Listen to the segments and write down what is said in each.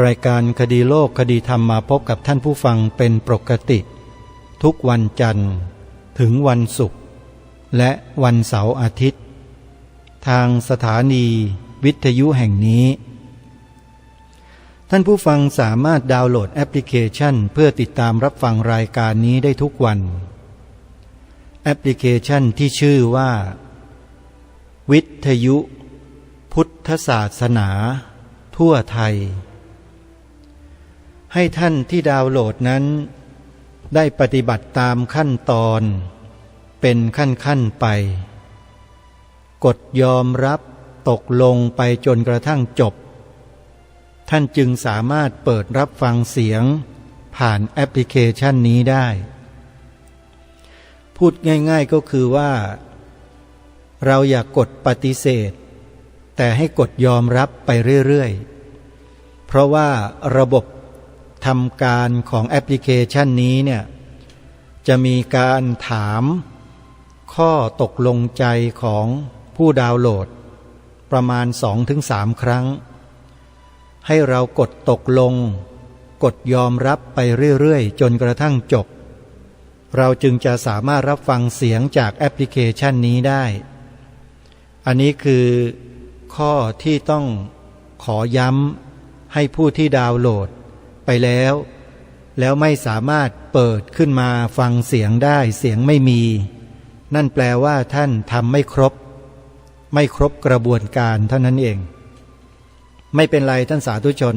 รายการคดีโลกคดีธรรมมาพบกับท่านผู้ฟังเป็นปกติทุกวันจันทร์ถึงวันศุกร์และวันเสาร์อาทิตย์ทางสถานีวิทยุแห่งนี้ท่านผู้ฟังสามารถดาวน์โหลดแอปพลิเคชันเพื่อติดตามรับฟังรายการนี้ได้ทุกวันแอปพลิเคชันที่ชื่อว่าวิทยุพุทธศาสนาทั่วไทยให้ท่านที่ดาวน์โหลดนั้นได้ปฏิบัติตามขั้นตอนเป็นขั้นไปกดยอมรับตกลงไปจนกระทั่งจบท่านจึงสามารถเปิดรับฟังเสียงผ่านแอปพลิเคชันนี้ได้พูดง่ายๆก็คือว่าเราอย่ากดปฏิเสธแต่ให้กดยอมรับไปเรื่อยๆเพราะว่าระบบทำการของแอปพลิเคชันนี้เนี่ยจะมีการถามข้อตกลงใจของผู้ดาวน์โหลดประมาณ 2-3 ครั้งให้เรากดตกลงกดยอมรับไปเรื่อยๆจนกระทั่งจบเราจึงจะสามารถรับฟังเสียงจากแอปพลิเคชันนี้ได้อันนี้คือข้อที่ต้องขอย้ำให้ผู้ที่ดาวน์โหลดไปแล้วไม่สามารถเปิดขึ้นมาฟังเสียงได้เสียงไม่มีนั่นแปลว่าท่านทำไม่ครบกระบวนการเท่านั้นเองไม่เป็นไรท่านสาธุชน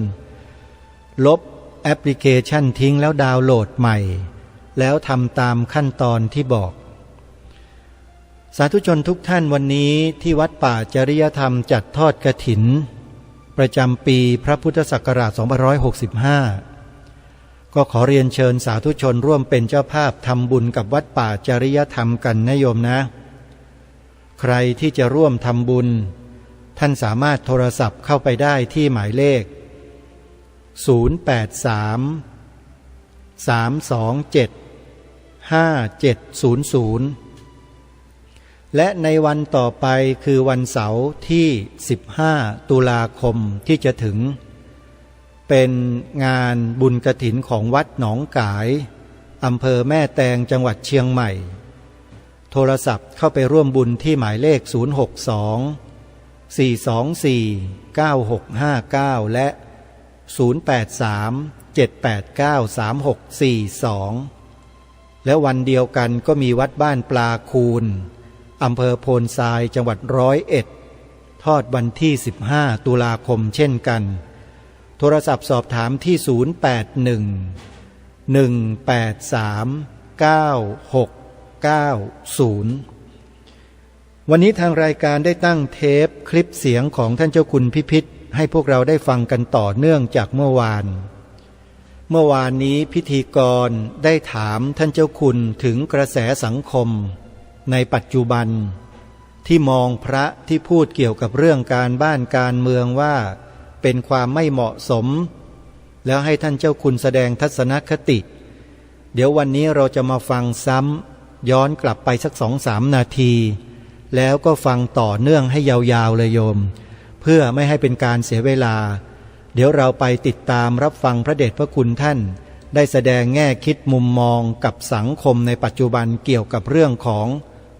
ลบแอปพลิเคชันทิ้งแล้วดาวน์โหลดใหม่แล้วทำตามขั้นตอนที่บอกสาธุชนทุกท่านวันนี้ที่วัดป่าจริยธรรมจัดทอดกฐินประจำปีพระพุทธศักราช2565ก็ขอเรียนเชิญสาธุชนร่วมเป็นเจ้าภาพทำบุญกับวัดป่าจริยธรรมกันนะโยมนะใครที่จะร่วมทำบุญท่านสามารถโทรศัพท์เข้าไปได้ที่หมายเลข083-327-5700และในวันต่อไปคือวันเสาร์ที่15ตุลาคมที่จะถึงเป็นงานบุญกฐินของวัดหนองกายอำเภอแม่แตงจังหวัดเชียงใหม่โทรศัพท์เข้าไปร่วมบุญที่หมายเลข062-424-9659และ083-789-3642และวันเดียวกันก็มีวัดบ้านปลาคูนอำเภอโพนทรายจังหวัด101ทอดวันที่15ตุลาคมเช่นกันโทรศัพท์สอบถามที่081-183-9690วันนี้ทางรายการได้ตั้งเทปคลิปเสียงของท่านเจ้าคุณพิพิธให้พวกเราได้ฟังกันต่อเนื่องจากเมื่อวานนี้พิธีกรได้ถามท่านเจ้าคุณถึงกระแสสังคมในปัจจุบันที่มองพระที่พูดเกี่ยวกับเรื่องการบ้านการเมืองว่าเป็นความไม่เหมาะสมแล้วให้ท่านเจ้าคุณแสดงทัศนคติเดี๋ยววันนี้เราจะมาฟังซ้ำย้อนกลับไปสัก 2-3 นาทีแล้วก็ฟังต่อเนื่องให้ยาวๆเลยโยมเพื่อไม่ให้เป็นการเสียเวลาเดี๋ยวเราไปติดตามรับฟังพระเดชพระคุณท่านได้แสดงแง่คิดมุมมองกับสังคมในปัจจุบันเกี่ยวกับเรื่องของ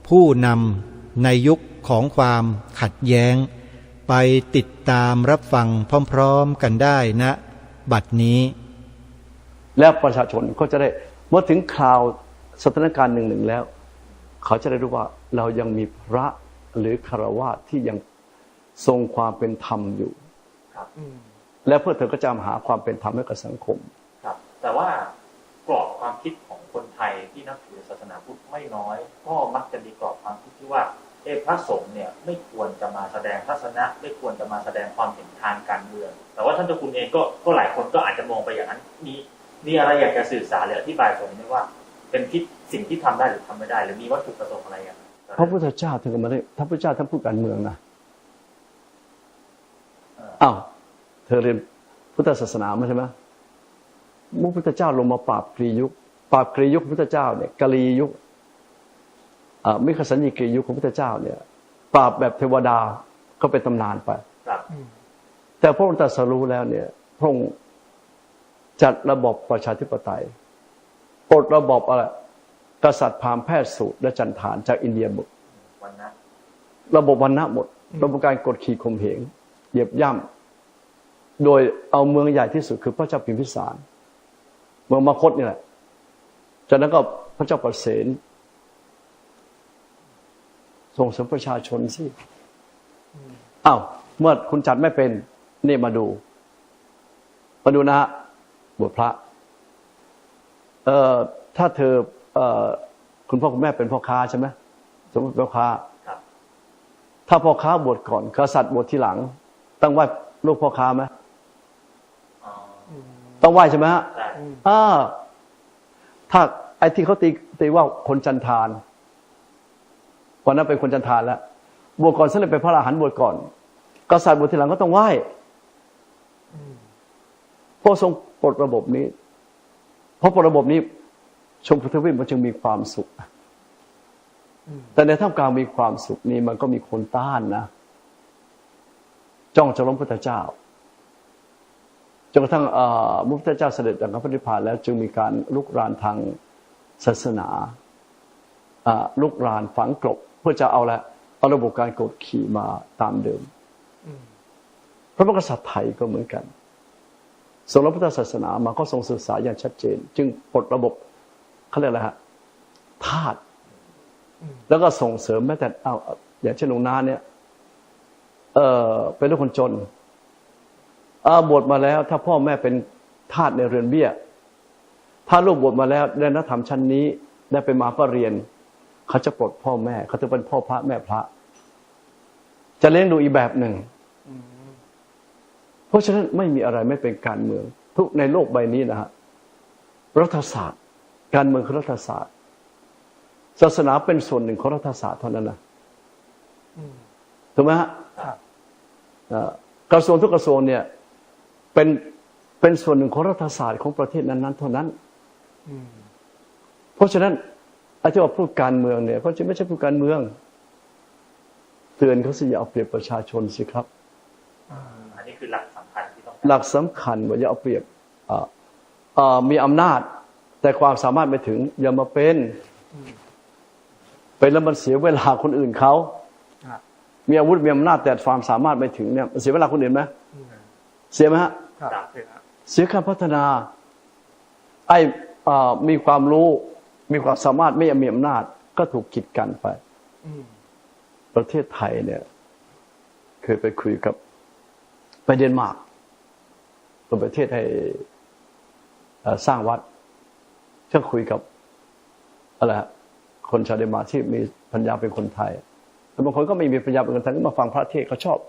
ผู้นำในยุคของความขัดแย้งไปติดตามรับฟังพร้อมๆกันได้นะบัดนี้แล้วประชาชนก็จะได้เมื่อถึงคราวสถานการณ์หนึ่งแล้วเขาจะได้รู้ว่าเรายังมีพระหรือฆราวาสที่ยังทรงความเป็นธรรมอยู่และเพื่อเธอก็จะหาความเป็นธรรมให้กับสังคมครับแต่ว่ากรอบความคิดของคนไทยที่นับถือศาสนาพุทธไม่น้อยก็มักจะมีกรอบความคิดที่ว่าพระสงฆ์เนี่ยไม่ควรจะมาแสดงทัศนะไม่ควรจะมาแสดงความเห็นทางการเมืองแต่ว่าท่านเจ้าคุณเองก็หลายคนก็อาจจะมองไปอย่างนั้นมีอะไรอยากจะสื่อสารหรืออธิบายตรงนี้ว่าเป็นสิ่งที่ทำได้หรือทำไม่ได้หรือมีวัตถุประสงค์อะไรอย่างพระพุทธเจ้าถึงมาได้พระพุทธเจ้าท่านพูดการเมืองนะเธอเรียนพุทธศาสนาไม่ใช่ไหมพระพุทธเจ้าลงมาปราบกรียุคพระพุทธเจ้าเนี่ยกรียุคมิคสัญญีกรียุคของพระพุทธเจ้าเนี่ยปราบแบบเทวดาก็เป็นตำนานไปแต่พระองค์ตรัสรู้แล้วเนี่ยพระองค์ จัดระบบประชาธิปไตยปลดระบบอะไรกษัตริย์พราหมณ์แพทย์สูตรและจันทานจากอินเดียหมด วันนะ ระบบวรรณะหมดระบบการกดขี่ข่มเหงเหยียบย่ำโดยเอาเมืองใหญ่ที่สุดคือพระเจ้าพิมพิสารเมืองมคธนี่แหละจากนั้นก็พระเจ้าประเสนส่งเสริมประชาชนสิอ้าวเมื่อคุณจัดไม่เป็นนี่มาดูนะฮะบวชพระถ้าเธอคุณพ่อคุณแม่เป็นพ่อค้าใช่ไหมสมมติพ่อค้าถ้าพ่อค้าบวชก่อนกษัตริย์บวชทีหลังต้องไหว้ลูกพ่อค้าไหมต้องไหว้ใช่ไหมฮะถ้าไอ้ที่เขาตีว่าคนจันทานวันนั้นเป็นคนจันทานแล้วบวชก่อนเสร็จเป็นพระอรหันต์บวชก่อนกษัตริย์บวชทีหลังก็ต้องไหว้พระทรงปลดระบบนี้เพราะปลดระบบนี้ชมพูทวีปมันจึงมีความสุขแต่ในท่ามกลางมีความสุขนี้มันก็มีคนต้านนะจ้องจะล้มพระพุทธเจ้าจนกระทั่งพระพุทธเจ้าเสด็จจากพระนิพพานแล้วจึงมีการลุกรานทางศาสนาลุกรานฝังกลบเพื่อจะเอาระบบการกดขี่มาตามเดิมพระมหากษัตริย์ไทยก็เหมือนกันทรงรับพุทธศาสนามาก็ทรงศึกษาอย่างชัดเจนจึงปลดระบบเขาเรียกอะไรฮะทาสแล้วก็ส่งเสริมแม้แต่อย่างเช่นหลวงนาเนี่ยเป็นลูกคนจนบวชมาแล้วถ้าพ่อแม่เป็นทาสในเรือนเบี้ยถ้าลูกบวชมาแล้วได้นักธรรมชั้นนี้ได้ไปมาก็เรียนเขาจะปลดพ่อแม่เขาจะเป็นพ่อพระแม่พระจะเลี้ยงดูอีกแบบหนึ่งเพราะฉะนั้นไม่มีอะไรไม่เป็นการเมืองทุกในโลกใบนี้นะฮะรัฐศาสตร์การเมืองคือรัฐศาสตร์ศาสนาเป็นส่วนหนึ่งของรัฐศาสตร์เท่านั้นนะถูกไหมฮะกระทรวงทุกกระทรวงเนี่ยเป็นส่วนหนึ่งของรัฐศาสตร์ของประเทศนั้นๆเท่านั้นเพราะฉะนั้นอาจารย์ว่าพูดการเมืองเนี่ยเขาจะไม่ใช่พูดการเมืองเตือนเขาสิอย่าเอาเปรียบประชาชนสิครับอันนี้คือหลักสำคัญที่ต้องหลักสำคัญว่าอย่าเอาเปรียบมีอำนาจแต่ความสามารถไม่ถึงอย่ามาเป็นแล้วมันเสียเวลาคนอื่นเขามีอาวุธมีอำนาจแต่ความสามารถไม่ถึงเนี่ยเสียเวลาคนอื่นไหมเสียไหมฮะเสียการพัฒนามีความรู้มีความสามารถไม่มีอำนาจก็ถูกกีดกันไปประเทศไทยเนี่ยเคยไปคุยกับไปเดนมาร์กเป็นประเทศให้สร้างวัดก็คุยกับอะไรคนชาวเดนมาร์กที่มีปัญญาเป็นคนไทยแต่บางคนก็ไม่มีปัญญาเป็นคนไทยก็มาฟังพระเทศเขาชอบ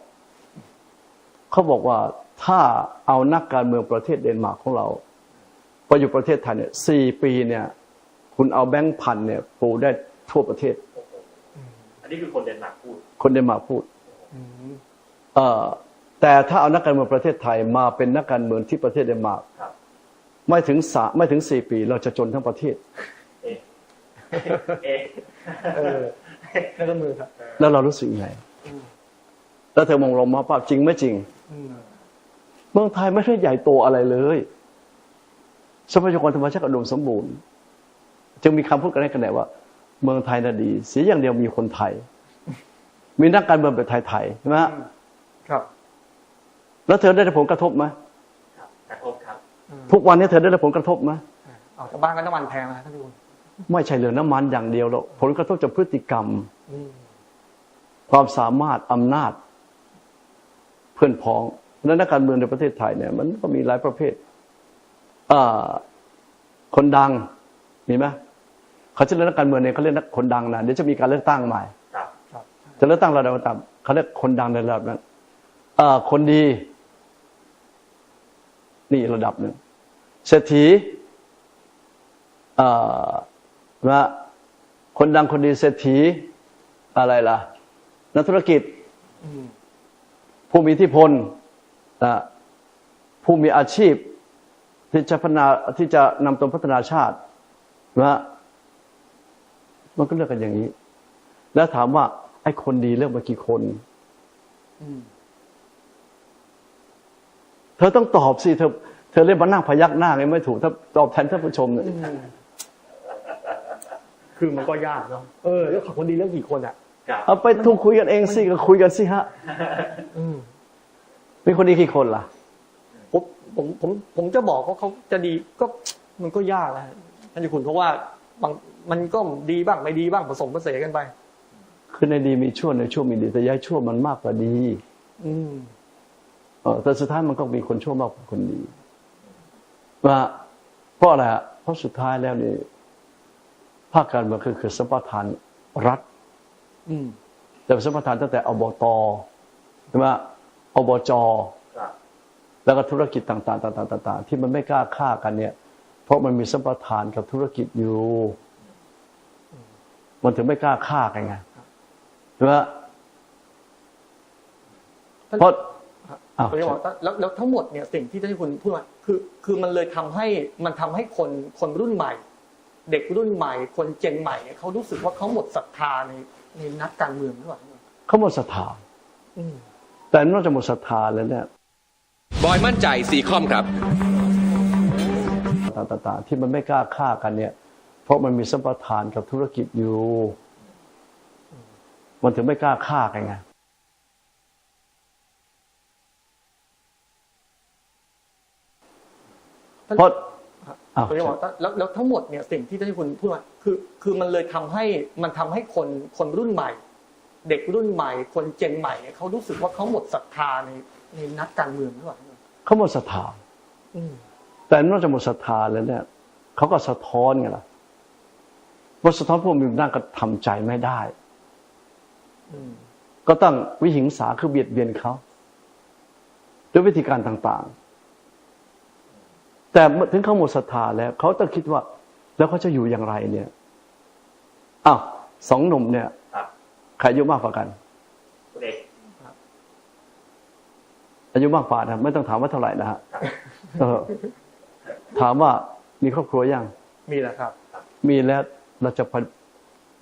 เขาบอกว่าถ้าเอานักการเมืองประเทศเดนมาร์กของเราไปอยู่ประเทศไทยเนี่ย4 ปีเนี่ยคุณเอาแบงค์พันเนี่ยปูได้ทั่วประเทศอันนี้คือคนเดนมาร์กพูดคนเดนมาร์กพูดแต่ถ้าเอานักการเมืองประเทศไทยมาเป็นนักการเมืองที่ประเทศเดนมาร์กไม่ถึง4 ปีเราจะจนทั้งประเทศนักการเมืองครับแล้วเรารู้สึกยังไงแล้วเธอมองลงมาป่ะจริงไม่จริงเมืองไทยไม่ได้ใหญ่โตอะไรเลยทรัพยากรธรรมชาติอุดมสมบูรณ์จึงมีคำพูดกันได้ว่าเมืองไทยน่ะดีเสียอย่างเดียวมีคนไทยมีนักการเมืองแบบไทยๆใช่ไหมครับแล้วเธอได้ผลกระทบไหมกระทบครับทุกวันนี้เธอได้ผลกระทบไหมชาวบ้านก็น้ำมันแพงนะท่านผู้ชมไม่ใช่เรื่องน้ำมันอย่างเดียวหรอกผลกระทบจากพฤติกรรมความสามารถอำนาจเพื่อนพ้องและนักการเมืองในประเทศไทยเนี่ยมันก็มีหลายประเภทคนดังมีไหมเขาจะเรียกนักการเมืองเนี่ยเขาเรียกนักคนดังนะเดี๋ยวจะมีการเลือกตั้งใหม่จะเลือกตั้งระดับต่ำเขาเรียกคนดังในระดับนั้นคนดีนี่ระดับหนึ่งเศรษฐีว่าคนดังคนดีเศรษฐีอะไรล่ะนักธุรกิจผู้มีอิทธิพลผู้มีอาชีพที่จะนำตนพัฒนาชาตินะมันก็เลือกกันอย่างนี้แล้วถามว่าไอ้คนดีเลือกมากี่คนเธอต้องตอบสิเ เธอเล่นมานั่งพยักหน้าไงไม่ถูกถ้าตอบแทนท่านผู้ชมเนี่ย คือมันก็ยากเนาะแล้วขับคนดีเรื่องกี่คนอ่ะ ครับ เอาไปทุกคุยกันเองสิก็คุยกันสิฮะ อืม มีคนดีกี่คนล่ะ ผมจะบอกว่าเขาจะดีก็มันก็ยากนะท่านเจ้าคุณเพราะว่าบางมันก็ดีบ้างไม่ดีบ้างผสมผสานกันไป คือในดีมีชั่วในชั่วมีดีแต่ย้ายชั่วมันมากกว่าดี อืม แต่สุดท้ายมันก็มีคนชั่วมากกว่าคนดีว่าเพราะอะไรฮะเพราะสุดท้ายแล้วนี่ภาคการเมืองคือสัมปทานรัฐ อืม แต่สัมปทานตั้งแต่อบตใช่ไหมอบจ ครับ แล้วก็ธุรกิจต่างๆๆๆที่มันไม่กล้าฆ่ากันเนี่ย เพราะมันมีสัมปทานกับธุรกิจอยู่มันถึงไม่กล้าฆ่ากันไงใช่ไหมเพราะผมจะบอกแล้วทั้งหมดเนี่ยสิ่งที่ท่านเจ้าคุณพูดมาคือมันเลยทำให้คนรุ่นใหม่ เด็กรุ่นใหม่ คนเจนใหม่เนี่ยเขารู้สึกว่าเขาหมดศรัทธาในนักการเมืองหรือเปล่า เขาหมดศรัทธา อืม แต่นอกจากหมดศรัทธาแล้วเนี่ย บอยมั่นใจซีคอมครับ ต่างๆที่มันไม่กล้าฆ่ากันเนี่ย เพราะมันมีสัมปทานกับธุรกิจอยู่มันถึงไม่กล้าฆ่ากันไงเพราะผมจะบอกแล้วทั้งหมดเนี่ยสิ่งที่ท่านเจ้าคุณพูดมาคือมันเลยทำให้คนรุ่นใหม่ เด็กรุ่นใหม่ คนเจนใหม่เนี่ยเขารู้สึกว่าเขาหมดศรัทธาในนักการเมืองหรือเปล่า เขาหมดศรัทธา อืม แต่นอกจากหมดศรัทธาแล้วเนี่ยเขาก็สะท้อนไงล่ะว่าสะท้อนพวกมีอำนาจก็ทำใจไม่ได้ อืม ก็ต้องวิหิงสาคือเบียดเบียนเขาด้วยวิธีการต่างๆ แต่ถึงเขาหมดศรัทธาแล้วเขาต้องคิดว่า แล้วเขาจะอยู่อย่างไรเนี่ยอ้าวสองหนุ่มเนี่ย ครับ ใครอายุมากกว่ากัน คุณเอก อายุมากกว่านะไม่ต้องถามว่าเท่าไหร่นะฮะถามว่ามีครอบครัวยัง มีแหละครับ มีแล้วเราจะ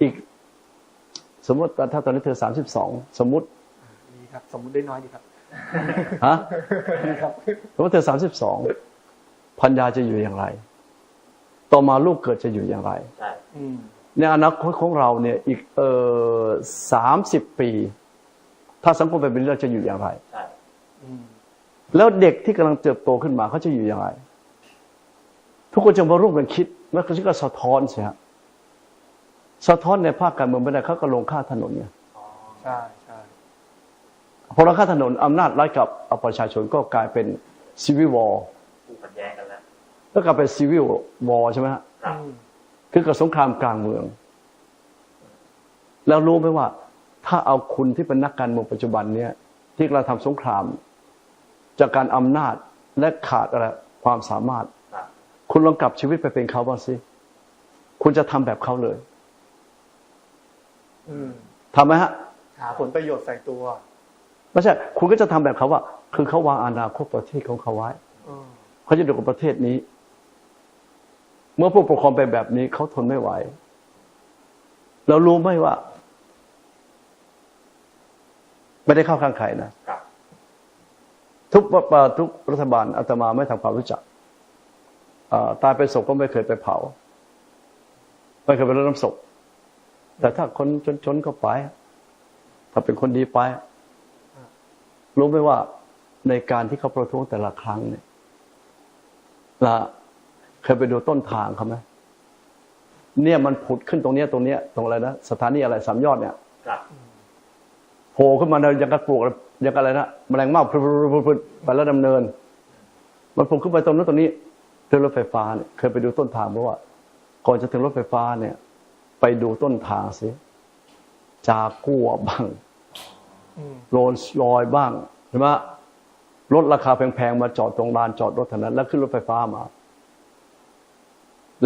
อีก สมมติถ้าตอนนี้เธอ32สมมติ ดีครับ สมมุติได้น้อยดีครับ ฮะ ดีครับ สมมติเธอ32พัญญาจะอยู่อย่างไร ต่อมาลูกเกิดจะอยู่อย่างไร ใช่ อืม ในอนาคตของเราเนี่ยอีก30 ปี ถ้าสังคมแบบนี้เราจะอยู่อย่างไร ใช่ อืม แล้วเด็กที่กำลังเติบโตขึ้นมาเขาจะอยู่อย่างไร ทุกคนจะมาร่วมกันคิดแล้วเขาก็สะท้อนสิฮะสะท้อนในภาคการเมืองไม่ได้เขาก็ลงค่าถนนไง อ๋อ ใช่ใช่ พอลงค่าถนนอำนาจรัฐกับประชาชนก็กลายเป็นซีวิลวอร์ คู่ขัดแย้งกันแล้ว แล้วกลายเป็นซีวิลวอร์ใช่ไหมฮะ ครับ อืม คือกับสงครามกลางเมือง แล้วรู้ไหมว่า ถ้าเอาคุณที่เป็นนักการเมืองปัจจุบันเนี่ยที่เราทำสงคราม จากการอำนาจและขาดอะไรความสามารถ ครับ คุณลองกลับชีวิตไปเป็นเขาบ้างสิคุณจะทำแบบเขาเลย อืม ทำไหมฮะ หาผลประโยชน์ใส่ตัว ไม่ใช่คุณก็จะทำแบบเขาว่า คือเขาวางอนาคตประเทศของเขาไว้ อืม เขาจะอยู่กับประเทศนี้ เมื่อผู้ปกครองเป็นแบบนี้เขาทนไม่ไหวเรารู้ไหมว่า ไม่ได้เข้าข้างใครนะครับ ทุกรัฐบาลอาตมาไม่ทำความรู้จักตายไปศพก็ไม่เคยไปเผาไม่เคยไปรดน้ำศพแต่ถ้าคนจนๆก็ไปถ้าเป็นคนดีไปรู้ไหมว่าในการที่เขาประท้วงแต่ละครั้งเนี่ยเคยไปดูต้นทางเขาไหมเนี่ยมันผุดขึ้นตรงเนี้ยตรงอะไรนะสถานีอะไร3 ยอดเนี่ย ครับ โผล่ขึ้นมาอย่างกระปลวกอย่างอะไรนะแมลงเม่าพึ่งไปแล้วดำเนิน มันโผล่ขึ้นไปตรงนั้นตรงนี้เรื่องรถไฟฟ้าเนี่ยเคยไปดูต้นทางเพราะว่า ก่อนจะถึงรถไฟฟ้าเนี่ย ไปดูต้นทางสิจากัวบ้าง อืม โรลส์รอยบ้างใช่ไหมรถราคาแพงๆมาจอดตรงลานจอดรถเท่านั้นแล้วขึ้นรถไฟฟ้ามา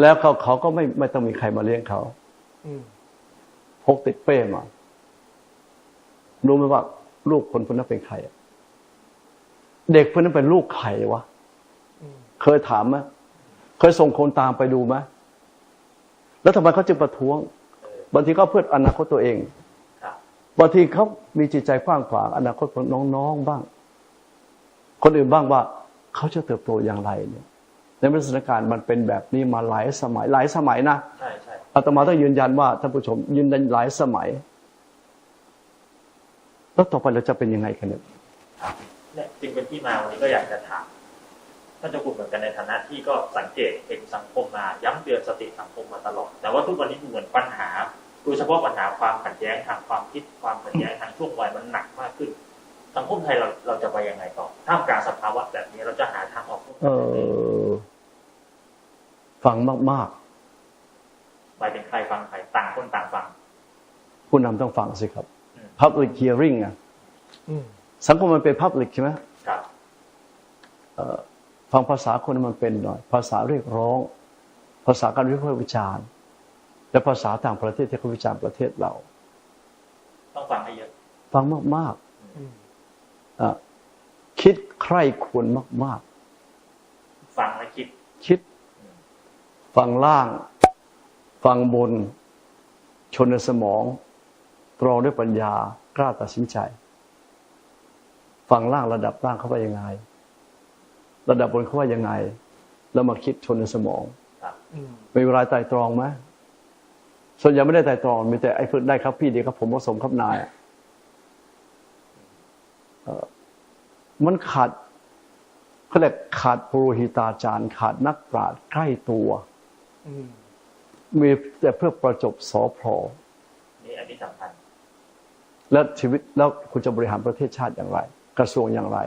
แล้วเขาก็ไม่ต้องมีใครมาเลี้ยงเขา อืม พกติดเป้มารู้ไหมว่าลูกคนพวกนั้นเป็นใครเด็กพวกนั้นเป็นลูกใครวะ อืม เคยถามไหมเคยส่งคนตามไปดูไหมแล้วทำไมเขาจึงประท้วงบางทีก็เพื่ออนาคตตัวเอง ครับ บางทีเขามีจิตใจกว้างขวางอนาคตของน้องๆบ้าง คนอื่นบ้างว่า เขาจะเติบโตอย่างไรเนี่ยในสถานการณ์มันเป็นแบบนี้มาหลายสมัยนะ ใช่ใช่ อาตมาต้องยืนยันว่าท่านผู้ชมยืนยันหลายสมัยแล้วต่อไปเราจะเป็นยังไงกันเนี่ย ครับเนี่ยจึงเป็นที่มาวันนี้ก็อยากจะถามท่านเจ้าคุณเหมือนกันในฐานะที่ก็สังเกตเห็นสังคมมาย้ำเตือนสติสังคมมาตลอดแต่ว่าทุกวันนี้ดูเหมือนปัญหาโดยเฉพาะปัญหาความขัดแย้งทางความคิดความขัดแย้งทางช่วงวัยมันหนักมากขึ้นสังคมไทยเราจะไปยังไงต่อท่ามกลางสภาวะแบบนี้เราจะหาทางออก ฟังมาก หมายถึงใครฟังใครต่างคนต่างฟัง ๆผู้นำต้องฟังสิครับ public hearing อ่ะสังคมมันเป็น public ใช่ไหม ครับ ฟังภาษาคนมันเป็นหน่อยภาษาเรียกร้องภาษาการวิพากษ์วิจารณ์และภาษาต่างประเทศที่เขาวิจารณ์ประเทศเรา ต้องฟังให้เยอะ ฟังมากๆคิดใคร่ควรมากๆ ฟังและคิด คิดฟังล่างฟังบนชนในสมองตรองด้วยปัญญากล้าตัดสินใจฟังล่างระดับล่างเขาว่ายังไงระดับบนเขาว่ายังไงแล้วมาคิดชนในสมองมีเวลาไต่ตรองไหมส่วนใหญ่ไม่ได้ไต่ตรองมีแต่ไอ้ฝึกได้ครับพี่ดีครับผมผสมครับนายมันขาดเขาเรียกขาดปุโรหิตาจารย์ขาดนักปราชญ์ใกล้ตัวมีแต่เพื่อประจบสอพล นี่อันนี้สำคัญ แล้วชีวิตแล้วคุณจะบริหารประเทศชาติอย่างไร กระทรวงอย่างไร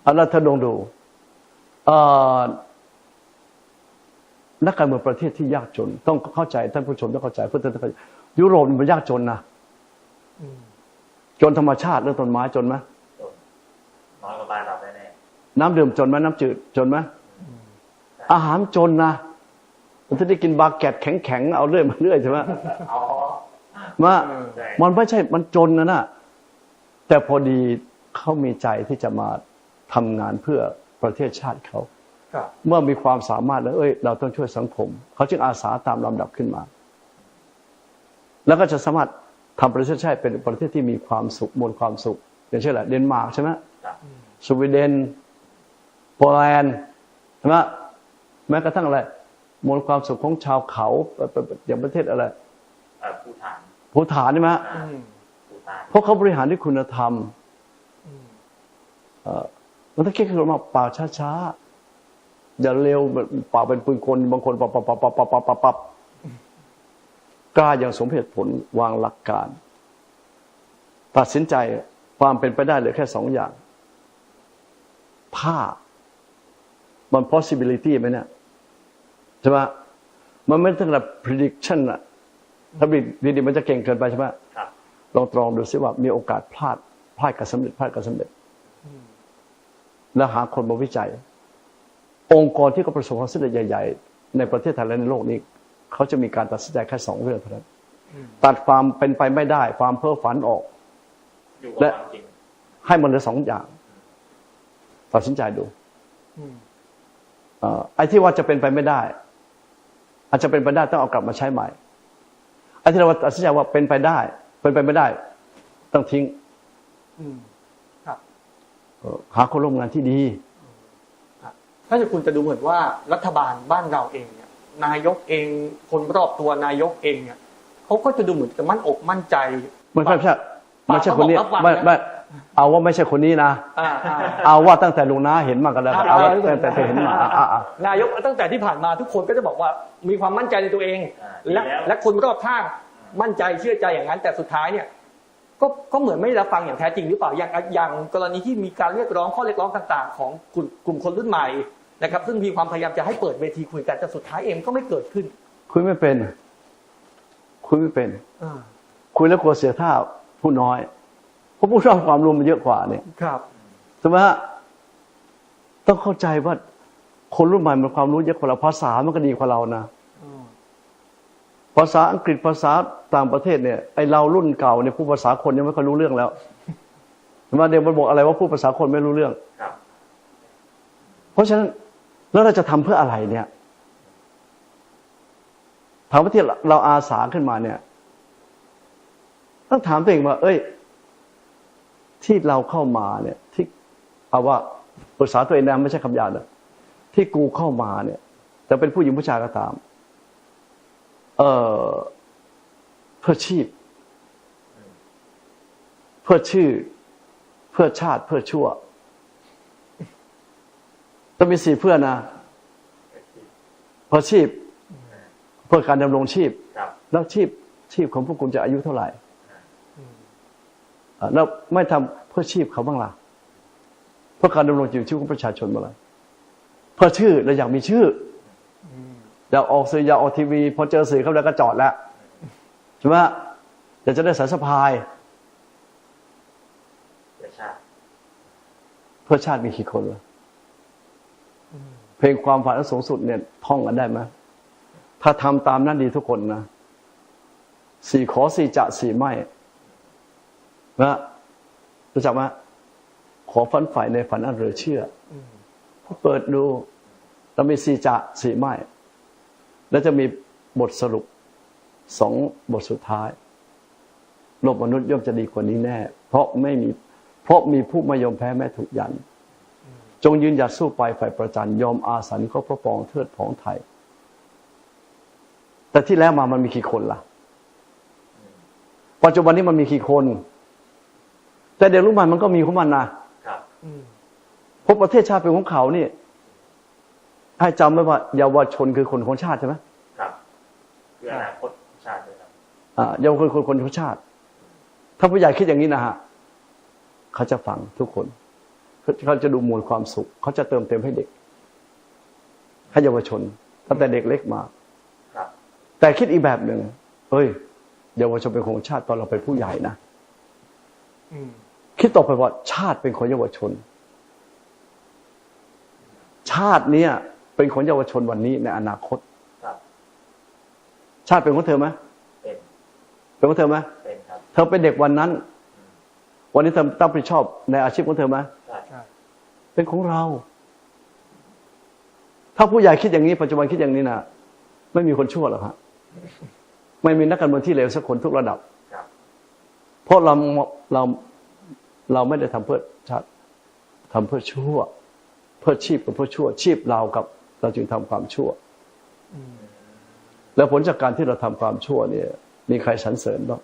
อันนั้นถ้าลองดูนักการเมืองประเทศที่ยากจนต้องเข้าใจท่านผู้ชมต้องเข้าใจเพื่อท่านยุโรปมันยากจนนะจนธรรมชาติเรื่องต้นไม้จนไหมน้อยกว่าบ้านเราแน่น้ำดื่มจนไหมน้ำจืดจนไหมอาหารจนนะมันจะได้กินบาเก็ตแข็งๆเอาเรื่อยมาเรื่อยใช่ไหมมันไม่ใช่มันจนนะแต่พอดีเขามีใจที่จะมาทำงานเพื่อประเทศชาติเขาเมื่อมีความสามารถแล้วเราต้องช่วยสังคมเขาจึงอาสาตามลำดับขึ้นมาแล้วก็จะสามารถทำประเทศชาติเป็นประเทศที่มีความสุขมวลความสุขอย่างเช่นอะไรเดนมาร์กใช่ไหมสวีเดนโปแลนด์ใช่ไหมแม้กระทั่งอะไรมวลความสุขของชาวเขาอย่างประเทศอะไรภูฏานใช่ไหมเพราะเขาบริหารด้วยคุณธรรมมันต้องคิดขึ้นมาป่าช้าๆอย่าเร็วป่าเป็นปืนกลบางคนปับกล้าอย่างสมเหตุผลวางหลักการตัดสินใจความเป็นไปได้เหลือแค่2 อย่างผ้ามัน possibility ไหมเนี่ยใช่ไหมมันไม่ถึงระดับ prediction อะถ้าดีมันจะเก่งเกินไปใช่ไหมลองตรองดูซิว่ามีโอกาสพลาดกับสำเร็จแล้วหาคนมาวิจัยองค์กรที่เขาประสบความสำเร็จใหญ่ๆในประเทศไทยและในโลกนี้เขาจะมีการตัดสินใจแค่2 เรื่องเท่านั้นตัดความเป็นไปไม่ได้ความเพ้อฝันออกและให้มันเหลือ2 อย่างตัดสินใจดูไอ้ที่ว่าจะเป็นไปไม่ได้อาจจะเป็นไปได้ต้องเอากลับมาใช้ใหม่ไอ้ที่เราตัดสินใจว่าเป็นไปได้เป็นไปไม่ได้ต้องทิ้งหาคนร่วมงานที่ดีถ้าจะคุณจะดูเหมือนว่ารัฐบาลบ้านเราเองเนี่ยนายกเองคนรอบตัวนายกเองเนี่ยเขาก็จะดูเหมือนจะมั่นอกมั่นใจไม่ใช่คนนี้ไม่เอาว่าไม่ใช่คนนี้นะเอาว่าตั้งแต่ลุงน้าเห็นมากันแล้วเอาว่าตั้งแต่เห็นมานายกตั้งแต่ที่ผ่านมาทุกคนก็จะบอกว่ามีความมั่นใจในตัวเองและคนรอบข้างมั่นใจเชื่อใจอย่างนั้นแต่สุดท้ายเนี่ยก็เหมือนไม่รับฟังอย่างแท้จริงหรือเปล่าอย่างกรณีที่มีการเรียกร้องข้อเรียกร้องต่างๆของกลุ่มคนรุ่นใหม่นะครับซึ่งมีความพยายามจะให้เปิดเวทีคุยกันแต่สุดท้ายเองก็ไม่เกิดขึ้นคุยไม่เป็นคุยแล้วกลัวเสียท่าผู้น้อยเพราะผู้ชอบความรู้มันเยอะกว่าเนี่ยครับใช่ไหมฮะต้องเข้าใจว่าคนรุ่นใหม่มันความรู้เยอะกว่าเราภาษามันก็ดีกว่าเรานะภาษาอังกฤษภาษาต่างประเทศเนี่ยไอเรารุ่นเก่าเนี่ยผู้ภาษาคนยังไม่ค่อยรู้เรื่องแล้วมาเดี๋ยวมันบอกอะไรว่าผู้ภาษาคนไม่รู้เรื่องเพราะฉะนั้นแล้วเราจะทำเพื่ออะไรเนี่ยถามว่าที่เราอาสาขึ้นมาเนี่ยต้องถามตัวเองว่าที่เราเข้ามาเนี่ยที่เอาว่า ปรึกษาตัวเองนะไม่ใช่คำหยาบนะที่กูเข้ามาเนี่ยจะเป็นผู้หญิงผู้ชายก็ตามเพื่อชีพเพื่อชื่อเพื่อชาติเพื่อชั่วต้องมี4เพื่อนะเพื่อชีพเพื่อการดำรงชีพแล้วชีพของพวกคุณจะอายุเท่าไหร่แล้วไม่ทำเพื่อชีพเขาบ้างล่ะเพื่อการดำรงชีวิตของประชาชนบ้างล่ะเพื่อชื่อเราอยากมีชื่ออยากออกสื่ออยากออกทีวีพอเจอสื่อเข้าแล้วก็จอดแล้วใช่ไหมอยากจะได้สายสะพายเพื่อชาติมีกี่คนล่ะเพลงความฝันอันสูงสุดเนี่ยท่องกันได้ไหมถ้าทำตามนั้นดีทุกคนนะ4 ขอ 4 จะ 4 ไม่นะรู้จักไหมขอฝันใฝ่ในฝันอันเหลือเชื่อเปิดดูแล้วมี4 จะ 4 ไม่แล้วจะมีบทสรุป2 บทสุดท้ายโลกมนุษย์ย่อมจะดีกว่านี้แน่เพราะมีผู้ไม่ยอมแพ้แม้ถูกยันจงยืนหยัดสู้ไปฝ่ายประจันยอมอาสันเขาพระปองเทิดผองไทยแต่ที่แล้วมามันมีกี่คนล่ะปัจจุบันนี้มันมีกี่คนแต่เด็กรุ่นใหม่มันก็มีของมันนะเพราะประเทศชาติเป็นของเขานี่ให้จำไว้ว่าเยาวชนคือคนของชาติใช่ไหมครับคืออนาคตชาติเลยครับเยาวชนคือคนของชาติถ้าผู้ใหญ่คิดอย่างนี้นะฮะเขาจะฟังทุกคนเขาจะดูมวลความสุขเขาจะเติมเต็มให้เด็กให้เยาวชนตั้งแต่เด็กเล็กมาแต่คิดอีกแบบหนึ่งเฮ้ยเยาวชนเป็นของชาติตอนเราเป็นผู้ใหญ่นะคิดต่อไปว่าชาติเป็นของเยาวชนชาติเนี้ยเป็นของเยาวชนวันนี้ในอนาคตชาติเป็นของเธอไหมเป็นของเธอไหมเธอเป็นเด็กวันนั้นวันนี้เธอต้องรับผิดชอบในอาชีพของเธอไหมเป็นของเราถ้าผู้ใหญ่คิดอย่างนี้ปัจจุบันคิดอย่างนี้นะไม่มีคนชั่วหรอกฮะไม่มีนักการเมืองที่เลวสักคนทุกระดับเพราะเราไม่ได้ทำเพื่อชาติทำเพื่อชั่วเพื่อชีพกับเพื่อชั่วชีพเรากับเราจึงทำความชั่วแล้วผลจากการที่เราทำความชั่วเนี่ยมีใครสรรเสริญบ้าง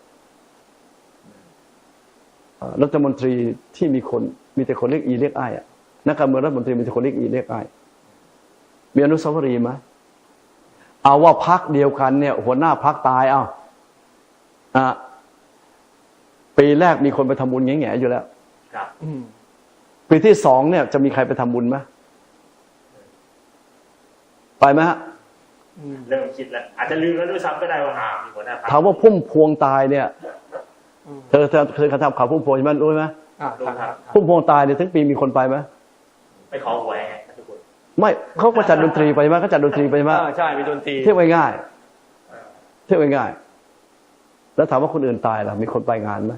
รัฐมนตรีที่มีแต่คนเรียกอีเรียกไอ้นักการเมืองรัฐมนตรีมีแต่คนเรียกอีเรียกไอ้มีอนุสาวรีย์ไหมเอาว่าพรรคเดียวกันเนี่ยหัวหน้าพรรคตายปีแรกมีคนไปทำบุญแง่ๆอยู่แล้วปีที่2เนี่ยจะมีใครไปทำบุญไหมไปไหมฮะเริ่มคิดแล้วอาจจะลืมแล้วด้วยซ้ำก็ได้ว่ามีหัวหน้าพรรคถามว่าพุ่มพวงตายเนี่ยเธอเคยทำข่าวพุ่มพวงใช่ไหมรู้ไหมพุ่มพวงตายเนี่ยทั้งปีมีคนไปไหมไปขอหวยทุกคนไม่เขาก็จัดดนตรีไปไหมเขาจัดดนตรีไปไหมใช่มีดนตรีเที่ยวง่ายเที่ยวง่ายแล้วถามว่าคนอื่นตายล่ะมีคนไปงานไหม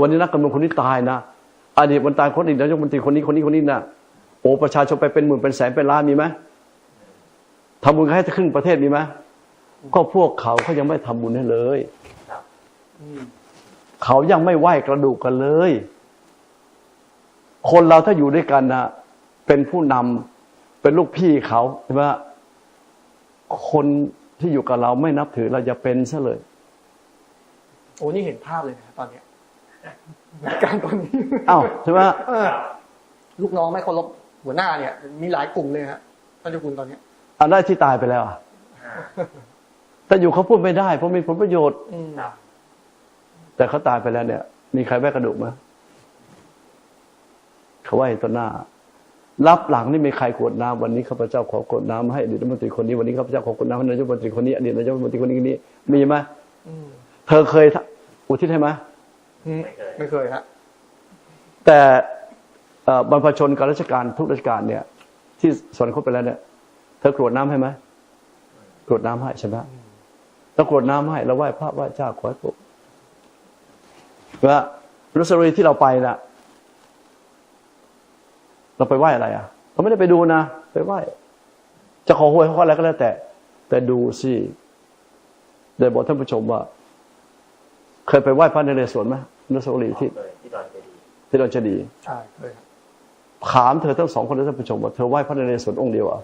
วันนี้นักการเมืองคนนี้ตายนะอดีตมันตายคนอื่นนายกรัฐมนตรีคนนี้นะโอ้ประชาชนไปเป็นหมื่นเป็นแสนเป็นล้านมีไหมทำบุญให้ครึ่งประเทศมีไหมก็พวกเขายังไม่ทำบุญให้เลยเขายังไม่ไหว้กระดูกกันเลยคนเราถ้าอยู่ด้วยกันนะเป็นผู้นำเป็นลูกพี่เขาใช่ไหมคนที่อยู่กับเราไม่นับถือเราจะเป็นซะเลยโอ้นี่เห็นภาพเลยนะตอนเนี้ยการตอนนี้อ้าวใช่ไหมลูกน้องไม่เคารพหัวหน้าเนี่ยมีหลายกลุ่มเลยฮะท่านเจ้าคุณตอนนี้ได้ที่ตายไปแล้วแต่อยู่เขาพูดไม่ได้เพราะมีผลประโยชน์แต่เขาตายไปแล้วเนี่ยมีใครแวะกระดูกไหมเขาว่าเห็นต้นหน้ารับหลังนี่มีใครกรวดน้ำวันนี้ข้าพเจ้าขอกรวดน้ำให้อดีตรัฐมนตรีคนนี้วันนี้ข้าพเจ้าขอกรวดน้ำให้นายกรัฐมนตรีคนนี้อดีตนายกรัฐมนตรีคนนี้มีไหมเธอเคยอุทิศให้ไหมไม่เคยฮะแต่บรรพชนกับราชการทุกราชการเนี่ยที่สวรรคตไปแล้วเนี่ยเธอกรวดน้ำให้ไหมกรวดน้ำให้ใช่ไหมแล้วกรวดน้ำให้เราไหว้พระไหว้เจ้าขอให้พวกว่ารุสรีที่เราไปน่ะเราไปไหว้อะไรเราไม่ได้ไปดูนะไปไหว้จะขอหวยเขาอะไรก็แล้วแต่ดูสิได้บอกท่านผู้ชมว่าเคยไปไหว้พระนเรศวรไหมรุสรีที่ดอนเจดีย์ใช่เคย ถามเธอทั้งสองคนท่านผู้ชมว่าเธอไหว้พระนเรศวรองค์เดียวอ่ะ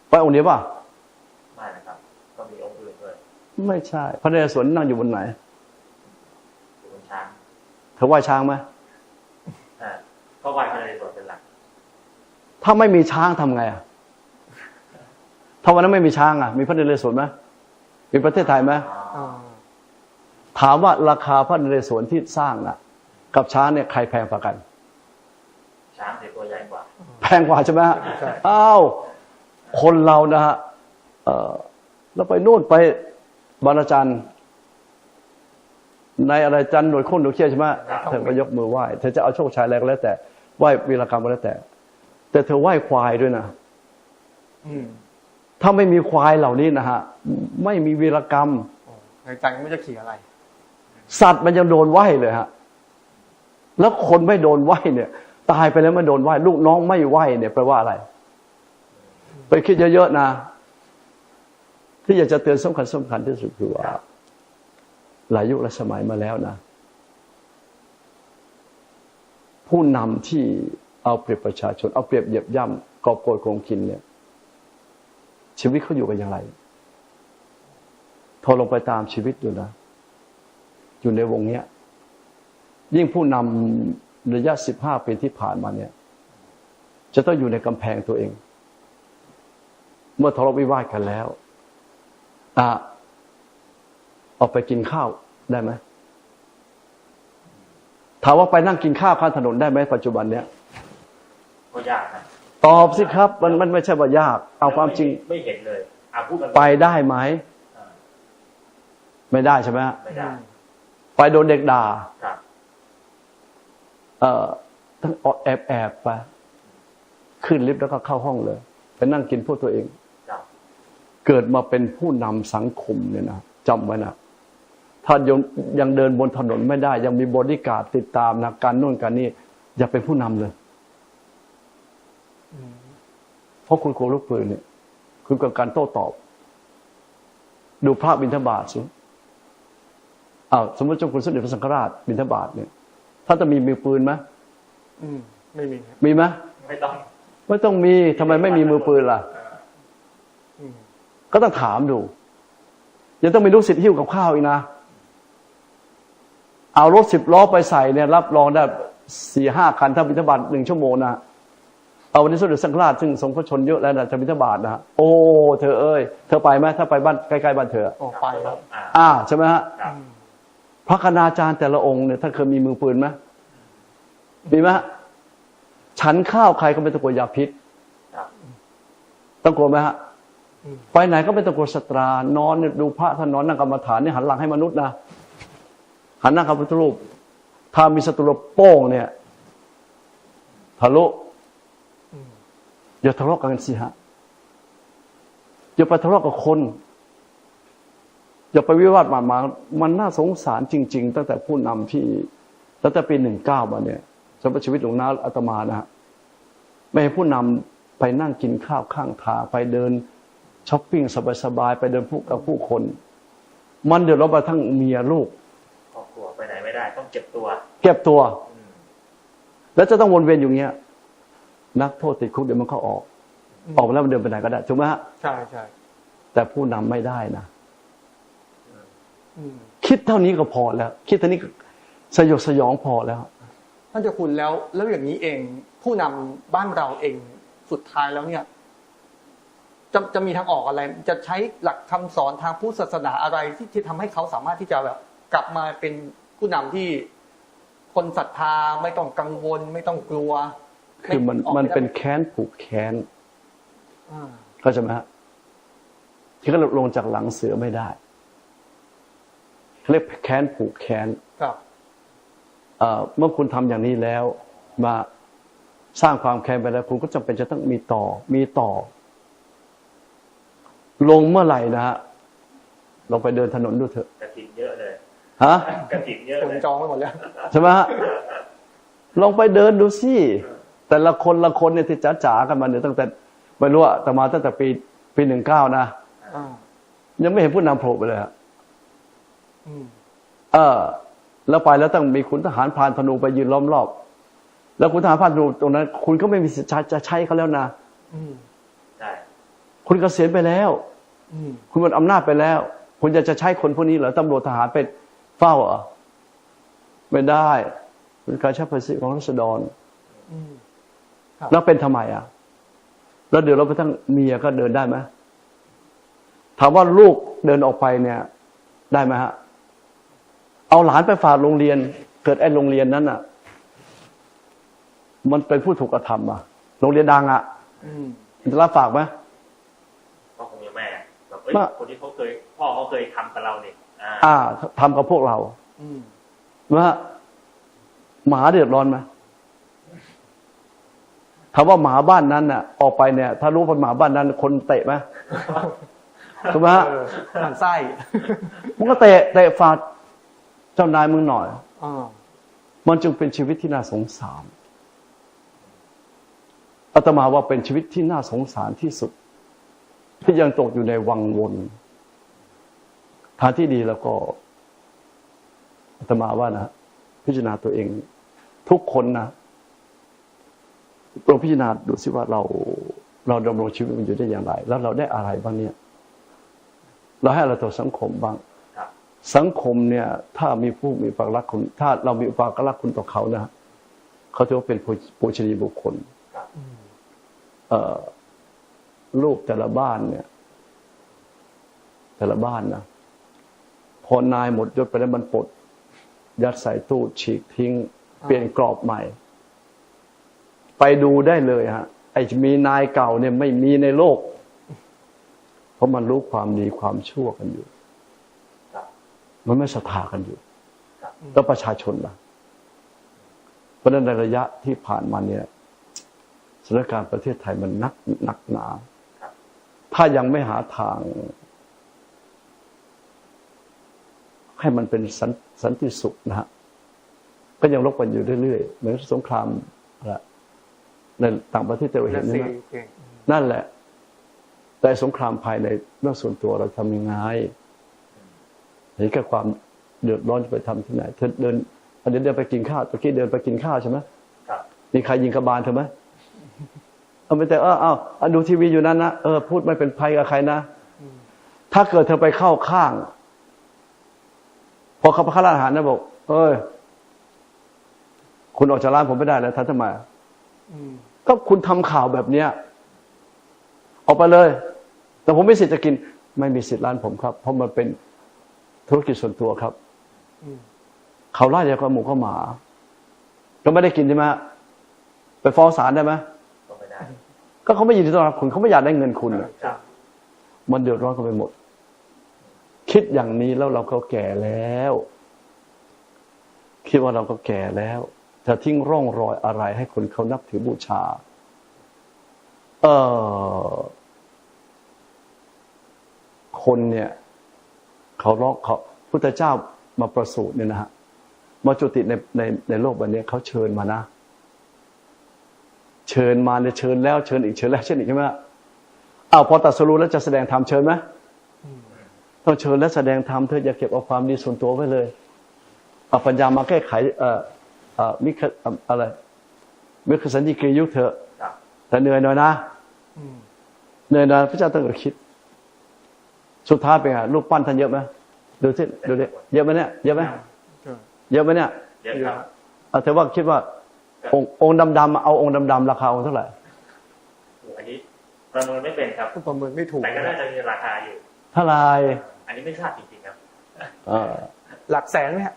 ไหว้องค์เดียวป่ะไม่นะครับก็มีองค์อื่นด้วย ไม่ใช่พระนเรศวรนั่งอยู่บนไหนอยู่บนช้างเธอไหว้ช้างไหมก็ไหว้พระนเรศวรเป็นหลักถ้าไม่มีช้างทำไงอ่ะถ้าวันนั้นไม่มีช้างอ่ะมีพระนเรศวรไหมมีประเทศไทยไหมถามว่าราคาพระนเรศวรที่สร้างอ่ะกับช้างเนี่ยใครแพงกว่ากันช้างตัวใหญ่กว่าแพงกว่าใช่ไหมฮะอ้าวคนเรานะฮะเราไปนู่นไปบางระจันในอะไรจันหน่วยค้นหน่วยเชี่ยใช่ไหมเธอก็ยกมือไหว้เธอจะเอาโชคชัยอะไรก็แล้วแต่ไหว้วีรกรรมก็แล้วแต่เธอไหว้ควายด้วยนะถ้าไม่มีควายเหล่านี้นะฮะไม่มีวีรกรรมในใจไม่จะขี่อะไร สัตว์มันยังโดนไหว้เลยฮะแล้วคนไม่โดนไหว้เนี่ยตายไปแล้วไม่โดนไหว้ลูกน้องไม่ไหว้เนี่ยแปลว่าอะไรไปคิดเยอะๆนะที่อยากจะเตือนสำคัญที่สุดคือว่าหลายยุคหลายสมัยมาแล้วนะผู้นำที่เอาเปรียบประชาชนเอาเปรียบเหยียบย่ำกอบโกยโกงกินเนี่ยชีวิตเขาอยู่กันอย่างไรพอลงไปตามชีวิตดูนะอยู่ในวงเนี้ยยิ่งผู้นำระยะ15 ปีที่ผ่านมาเนี่ยจะต้องอยู่ในกำแพงตัวเองเมื่อทะเลาะวิวาทกันแล้วออกไปกินข้าวได้ไหมถามว่าไปนั่งกินข้าวข้างถนนได้ไหมปัจจุบันเนี้ยก็ยากนะตอบสิครับมันไม่ใช่ว่ายากเอาความจริงไม่เห็นเลยพูดกันไปได้ไหมไม่ได้ใช่ไหมไม่ได้ไปโดนเด็กด่าทั้งแอบไปขึ้นลิฟต์แล้วก็เข้าห้องเลยไปนั่งกินพวกตัวเองเกิดมาเป็นผู้นำสังคมเนี่ยนะจำไว้นะถ้ายังเดินบนถนนไม่ได้ยังมีบอดี้การ์ดติดตามนะการนู่นการนี่อย่าเป็นผู้นำเลยเพราะคุณกลัวลูกปืนเนี่ยคุณกับการโต้ตอบดูพระบิณฑบาตสิสมมติเจ้าคุณสมเด็จพระสังฆราชบิณฑบาตเนี่ยท่านจะมีมือปืนไหมไม่มีมีไหมไม่ต้องมีทำไมไม่มีมือปืนล่ะก็ต้องถามดูยังต้องมีลูกศิษย์หิ้วกับข้าวอีกนะเอารถ10 ล้อไปใส่เนี่ยรับรองได้ 4-5 คันถ้าบิณฑบาต1 ชั่วโมงนะเอาวันนี้สมเด็จสังฆราชซึ่งทรงพระชนเยอะแล้วนะจะบิณฑบาตนะโอ้เธอเอ้ยเธอไปไหมถ้าไปบ้านใกล้ๆบ้านเธอไปครับใช่ไหมฮะพระคณาจารย์แต่ละองค์เนี่ยท่านเคยมีมือปืนไหมมีไหมฉันข้าวใครก็ไม่ต้องกลัวยาพิษต้องกลัวไหมฮะไปไหนก็ไม่ต้องกลัวสตรานอนดูพระท่านนอนนั่งกรรมฐานนี่หันหลังให้มนุษย์นะหันหน้าเข้าพระพุทธรูปถ้ามีศัตรูโป้งเนี่ยทะลุอย่าทะเลาะกันสิฮะอย่าไปทะเลาะกับคนอย่าไปวิวาทมามันน่าสงสารจริงๆตั้งแต่ผู้นำที่ตั้งแต่ปี19มาเนี่ยสำหรับชีวิตหลวงนาอาตมานะฮะไม่ให้ผู้นำไปนั่งกินข้าวข้างทางไปเดินช้อปปิ้งสบายๆไปเดินพูดกับผู้คนมันเดือดร้อนไปทั้งเมียลูกครอบครัวไปไหนไม่ได้ต้องเก็บตัวแล้วจะต้องวนเวียนอยู่เงี้ยนักโทษติดคุกเดี๋ยวมันก็ออกมาแล้วมันเดินไปไหนก็ได้ถูกไหมฮะใช่แต่ผู้นำไม่ได้นะคิดเท่านี้ก็พอแล้วคิดเท่านี้สยดสยองพอแล้วท่านเจ้าคุณแล้วอย่างนี้เองผู้นำบ้านเราเองสุดท้ายแล้วเนี่ยจะมีทางออกอะไรจะใช้หลักคำสอนทางพุทธศาสนาอะไรที่ทำให้เขาสามารถที่จะแบบกลับมาเป็นผู้นำที่คนศรัทธาไม่ต้องกังวลไม่ต้องกลัวคือมันเป็นแค้นผูกแค้นเข้าใจไหมฮะที่เขาลงจากหลังเสือไม่ได้เรียกแค้นผูกแค้นครับเมื่อคุณทำอย่างนี้แล้วมาสร้างความแค้นไปแล้วคุณก็จำเป็นจะต้องมีต่อลงเมื่อไหร่นะฮะลงไปเดินถนนดูเถอะกระถิ่นเยอะเลยกระถิ่นเยอะคนจองไปหมดแล้วใช่ไหมฮะลองไปเดินดูสิแต่ละคนเนี่ยที่จ๋ากันมาเนี่ยตั้งแต่ไม่รู้อะแต่มาตั้งแต่ปี19นะยังไม่เห็นผู้นำโผล่ไปเลยฮะแล้วไปแล้วต้องมีขุนทหารพรานธนูไปยืนล้อมรอบ แล้วคุณทหารพรานดูตรงนั้น คุณก็ไม่มีสิทธิ์จะใช้เขาแล้วนะ ใช่ คุณเกษียณไปแล้วคุณหมดอำนาจไปแล้ว คุณจะใช้คนพวกนี้เหรอตำรวจทหารเป็นเฝ้าเหรอไม่ได้เป็นการใช้ภาษีของราษฎรแล้วเป็นทำไมอ่ะแล้วเดี๋ยวเราไปทั้งเมียก็เดินได้ไหมถามว่าลูกเดินออกไปเนี่ยได้ไหมฮะเอาหลานไปฝากโรงเรียนเกิดไอ้โรงเรียนนั้นอ่ะมันเป็นผู้ถูกกระทำอ่ะโรงเรียนดังอ่ะจะรับฝากไหมก็คงยังแม่แบบคนที่เขาเคยพ่อเขาเคยทำกับเราเนี่ยทำกับพวกเราว่าหมาเดือดร้อนไหมถามว่าหมาบ้านนั้นน่ะออกไปเนี่ยถ้ารู้ว่าหมาบ้านนั้นคนเตะไหมถูกไหมฮะมันไส้มันก็เตะฝาดเจ้านายมึงหน่อยมันจึงเป็นชีวิตที่น่าสงสารอาตมาว่าเป็นชีวิตที่น่าสงสารที่สุดที่ยังตกอยู่ในวังวนทางที่ดีแล้วก็อาตมาว่านะพิจารณาตัวเองทุกคนนะลองพิจารณาดูสิว่าเราดำรงชีวิตมันอยู่ได้อย่างไรแล้วเราได้อะไรบ้างเนี่ยเราให้อะไรต่อสังคมบ้างสังคมเนี่ยถ้ามีผู้มีอุปการะคุณถ้าเรามีอุปการะคุณต่อเขานะเขาถือว่าเป็นปูชนียบุคคลรูปแต่ละบ้านเนี่ยแต่ละบ้านนะพอนายหมดยศไปแล้วมันปลดยัดใส่ตู้ฉีกทิ้งเปลี่ยนกรอบใหม่ไปดูได้เลยฮะไอ้มีนายเก่าเนี่ยไม่มีในโลกเพราะมันรู้ความดีความชั่วกันอยู่มันไม่ศรัทธากันอยู่แล้วประชาชนล่ะเพราะฉะนั้นในระยะที่ผ่านมาเนี่ยสถานการณ์ประเทศไทยมันหนักหนาถ้ายังไม่หาทางให้มันเป็นสันติสุขนะฮะก็ยังรบกันอยู่เรื่อยๆเหมือนสงครามในต่างประเทศเราเห็นนั่นแหละแต่สงครามภายในเรื่องส่วนตัวเราทำยังไงเห็นแค่ความเดือดร้อนจะไปทำที่ไหนเธอเดินไปกินข้าวตะกี้เดินไปกินข้าวใช่ไหมมีใครยิงกระบาลเธอไหมเอาไม่แต่ดูทีวีอยู่นั้นนะพูดไม่เป็นภัยกับใครนะถ้าเกิดเธอไปเข้าข้างพอเขาไปเข้าร้านอาหารนะบอกคุณออกจากร้านผมไม่ได้แล้วท่านทำไมก็คุณทำข่าวแบบเนี้ยออกไปเลยแต่ผมไม่มีสิทธิ์จะกินไม่มีสิทธิ์ร้านผมครับเพราะมันเป็นธุรกิจส่วนตัวครับเขาไล่จากหมูข้าวหมาก็ไม่ได้กินใช่ไหมไปฟ้องศาลได้ไหมก็เขาไม่ยินดีต้อนรับคุณเขาไม่อยากได้เงินคุณมันเดือดร้อนกันไปหมดคิดอย่างนี้แล้วเราก็แก่แล้วคิดว่าเราก็แก่แล้วจะทิ้งร่องรอยอะไรให้คนเขานับถือบูชาคนเนี่ยเขาพุทธเจ้ามาประสูติเนี่ยนะฮะมาจุติในโลกใบนี้เขาเชิญมานะเชิญมาเนี่ยเชิญแล้วเชิญอีกเชิญแล้วเชิญอีกใช่ไหมพอตรัสรู้แล้วจะแสดงธรรมเชิญไหมต้องเชิญและแสดงธรรมเธออย่าเก็บเอาความดีส่วนตัวไว้เลยเอาปัญญามาแก้ไขมิคสันติกิริยุคเถอะแต่เหนื่อยหน่อยนะเหนื่อยหน่อยพระเจ้าต้องคิดสุดท้ายเป็นไงรูปปั้นท่านเยอะไหมดูสิดูดิเยอะไหมเนี่ยเยอะไหมเยอะไหมเนี่ยเยอะครับแต่ว่าคิดว่าองค์ดำๆเอาองค์ดำๆราคาเท่าไหร่อันนี้ประเมินไม่เป็นครับประเมินไม่ถูกแต่ก็น่าจะมีราคาอยู่เท่าไหร่อันนี้ไม่ทราบจริงๆครับหลักแสนไหมฮะ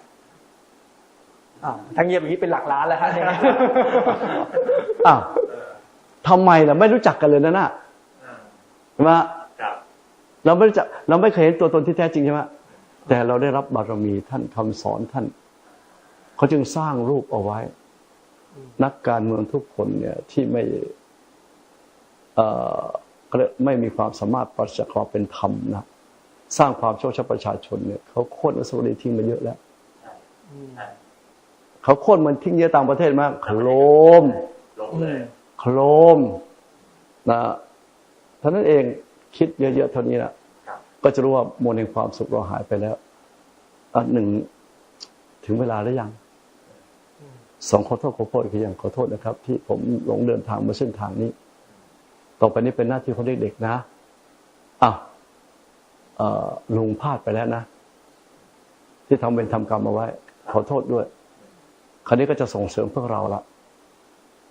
ทั้งเงียบอย่างนี้เป็นหลักล้านแล้วฮะเนี่ยทำไมล่ะไม่รู้จักกันเลยนะน่ะใช่ไหมเราไม่รู้จักเราไม่เคยเห็นตัวตนที่แท้จริงใช่ไหมแต่เราได้รับบารมีท่านคำสอนท่านเขาจึงสร้างรูปเอาไว้นักการเมืองทุกคนเนี่ยที่ไม่มีความสามารถปราศจากความเป็นธรรมนะสร้างความโชคชัยประชาชนเนี่ยเขาโค่นอนุสาวรีย์ทิ้งมาเยอะแล้วเขาโค่นมันทิ้งเยอะต่างประเทศมากโครมนะเท่านั้นเองคิดเยอะๆเท่านี้นะก็จะรู้ว่ามวลแห่งความสุขเราหายไปแล้วหนึ่งถึงเวลาหรือยัง ขอโทษขอโทษคืออย่างขอโทษนะครับ ที่ผมหลงเดินทางมาเส้นทางนี้ ต่อไปนี้เป็นหน้าที่ของเด็กๆนะลุงพลาดไปแล้วนะที่ทำเป็นทำกรรมเอาไว้ขอโทษด้วยคราวนี้ก็จะส่งเสริมพวกเราละ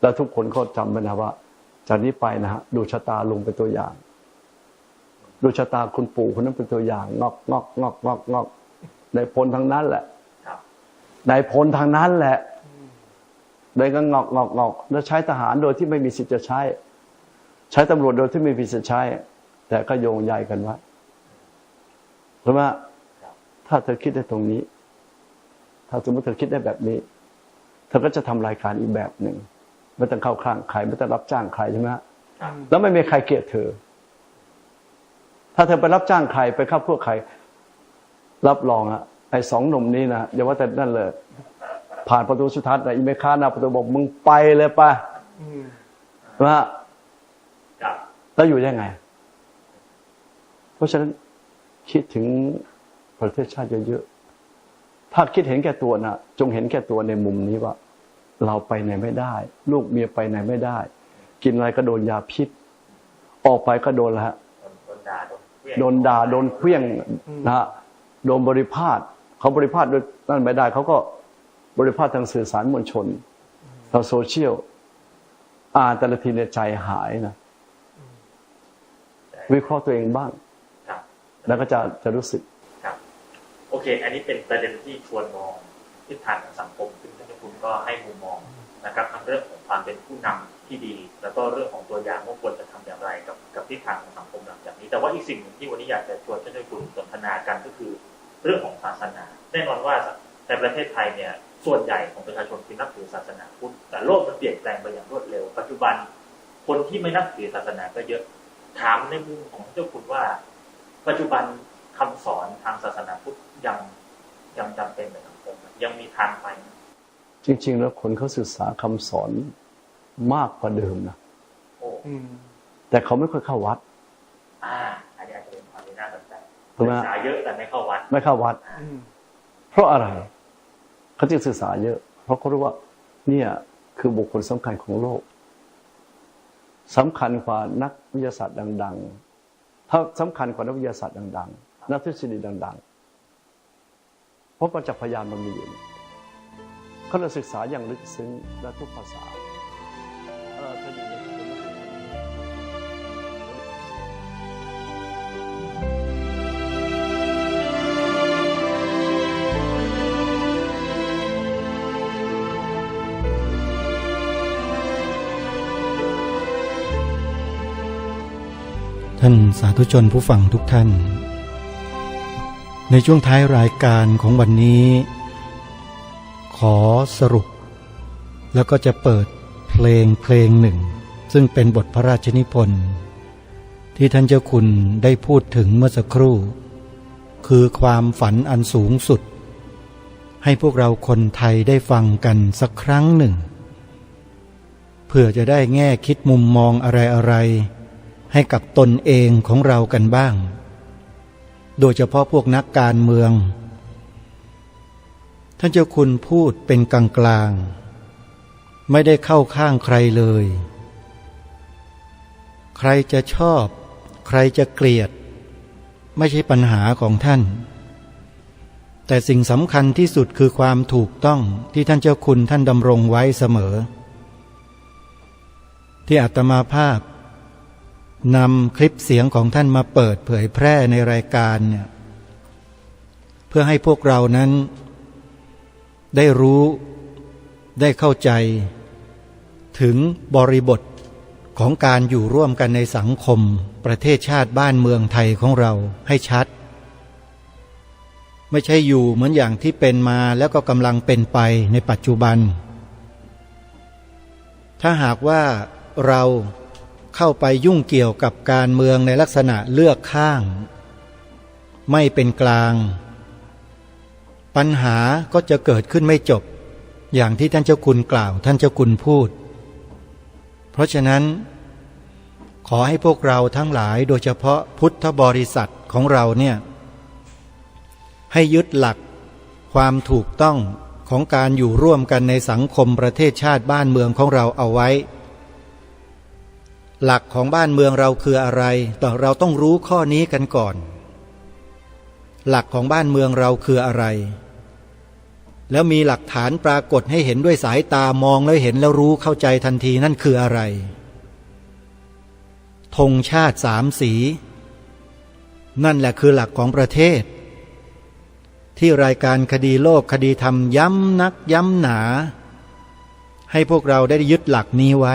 แล้วทุกคนก็จำไว้นะว่าจากนี้ไปนะฮะดูชะตาลุงเป็นตัวอย่างดูชะตาคุณปู่คนนั้นเป็นตัวอย่างงอกในพลทางนั้นแหละในพลทางนั้นแหละเลยก็งอกแล้วใช้ทหารโดยที่ไม่มีสิทธิ์จะใช้ตำรวจโดยที่ไม่มีสิทธิ์ใช้แต่ก็โยงใยกันไว้เพราะว่าถ้าเธอคิดได้ตรงนี้ถ้าสมมติเธอคิดได้แบบนี้เธอก็จะทำรายการอีกแบบหนึ่งไม่ต้องเข้าข้างใครไม่ต้องรับจ้างใครใช่ไหมแล้วไม่มีใครเกลียดเธอถ้าเธอไปรับจ้างใครไปเข้าพวกใครรับรองไอ้2 หนุ่มนี้นะอย่าว่าแต่นั่นเลยผ่านประตูสุทัศน์นะอีเมฆาหน้าประตูบอกมึงไปเลยป่ะว่าแล้วอยู่ยังไงเพราะฉะนั้นคิดถึงประเทศชาติเยอะๆถ้าคิดเห็นแก่ตัวนะจงเห็นแก่ตัวในมุมนี้ว่าเราไปไหนไม่ได้ลูกเมียไปไหนไม่ได้กินอะไรก็โดนยาพิษออกไปก็โดนละโดนด่าโดนเคลี้ยงนะฮะโดนบริพาทเขาบริพาทโดยนั่นไม่ได้เขาก็บริพาททางสื่อสารมวลชนทางโซเชียลแต่ละทีในใจหายนะวิเคราะห์ตัวเองบ้างแล้วก็จะรู้สึกโอเคอันนี้เป็นประเด็นที่ชวนมองทิศทางของสังคมซึ่งท่านคุณก็ให้มุมมองนะครับทั้งเรื่องของความเป็นผู้นำที่ดีแล้วก็เรื่องของตัวอย่างว่าควรจะทำอย่างไรกับทิศทางของสังคมหลังจากนี้แต่ว่าอีกสิ่งหนึ่งที่วันนี้อยากจะชวนท่านคุณสนทนากันก็คือเรื่องของศาสนาแน่นอนว่าในประเทศไทยเนี่ยส่วนใหญ่ของประชาชนที่นับถือศาสนาพุทธแต่โลกมันเปลี่ยนแปลงไปอย่างรวดเร็วปัจจุบันคนที่ไม่นับถือศาสนาก็เยอะถามในมุมของเจ้าคุณว่าปัจจุบันคำสอนทางศาสนาพุทธยังจำเป็นในสังคมยังมีทางไปจริงๆแล้วคนเขาศึกษาคำสอนมากกว่าเดิมนะแต่เขาไม่ค่อยเข้าวัดอันนี้อาจจะเป็นความน่าสนใจศึกษาเยอะแต่ไม่เข้าวัดเพราะอะไรเขาจึงศึกษาเยอะเพราะเขารู้ว่าเนี่ยคือบุคคลสำคัญของโลกสำคัญกว่านักวิทยาศาสตร์ดังๆถ้าสำคัญกว่านักวิทยาศาสตร์ดังๆนักทฤษฎีดังๆเพราะประจักษ์พยานมันมีอยู่เขาเลยศึกษาอย่างลึกซึ้งและทุกภาษาท่านสาธุชนผู้ฟังทุกท่านในช่วงท้ายรายการของวันนี้ขอสรุปแล้วก็จะเปิดเพลงหนึ่งซึ่งเป็นบทพระราชนิพนธ์ที่ท่านเจ้าคุณได้พูดถึงเมื่อสักครู่คือความฝันอันสูงสุดให้พวกเราคนไทยได้ฟังกันสักครั้งหนึ่งเพื่อจะได้แง่คิดมุมมองอะไรให้กับตนเองของเรากันบ้างโดยเฉพาะพวกนักการเมืองท่านเจ้าคุณพูดเป็นกลางๆไม่ได้เข้าข้างใครเลยใครจะชอบใครจะเกลียดไม่ใช่ปัญหาของท่านแต่สิ่งสำคัญที่สุดคือความถูกต้องที่ท่านเจ้าคุณท่านดำรงไว้เสมอที่อาตมาภาพนำคลิปเสียงของท่านมาเปิดเผยแพร่ในรายการเนี่ยเพื่อให้พวกเรานั้นได้รู้ได้เข้าใจถึงบริบทของการอยู่ร่วมกันในสังคมประเทศชาติบ้านเมืองไทยของเราให้ชัดไม่ใช่อยู่เหมือนอย่างที่เป็นมาแล้วก็กำลังเป็นไปในปัจจุบันถ้าหากว่าเราเข้าไปยุ่งเกี่ยวกับการเมืองในลักษณะเลือกข้างไม่เป็นกลางปัญหาก็จะเกิดขึ้นไม่จบอย่างที่ท่านเจ้าคุณกล่าวท่านเจ้าคุณพูดเพราะฉะนั้นขอให้พวกเราทั้งหลายโดยเฉพาะพุทธบริษัทของเราเนี่ยให้ยึดหลักความถูกต้อง ของการอยู่ร่วมกันในสังคมประเทศชาติบ้านเมืองของเราเอาไว้หลักของบ้านเมืองเราคืออะไรเราต้องรู้ข้อนี้กันก่อนหลักของบ้านเมืองเราคืออะไรแล้วมีหลักฐานปรากฏให้เห็นด้วยสายตามองแล้วเห็นแล้วรู้เข้าใจทันทีนั่นคืออะไรธงชาติ3 สีนั่นแหละคือหลักของประเทศที่รายการคดีโลกคดีธรรมย้ำนักย้ำหนาให้พวกเราได้ยึดหลักนี้ไว้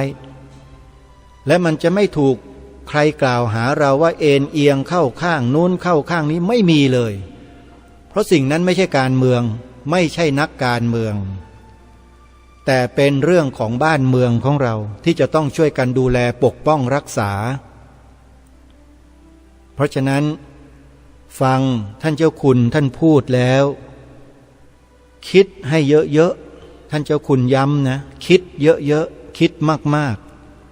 และมันจะไม่ถูกใครกล่าวหาเราว่าเอ็นเอียงเข้าข้างนู้นเข้าข้างนี้ไม่มีเลยเพราะสิ่งนั้นไม่ใช่การเมืองไม่ใช่นักการเมืองแต่เป็นเรื่องของบ้านเมืองของเราที่จะต้องช่วยกันดูแลปกป้องรักษาเพราะฉะนั้นฟังท่านเจ้าคุณท่านพูดแล้วคิดให้เยอะๆท่านเจ้าคุณย้ำนะคิดเยอะๆคิดมาก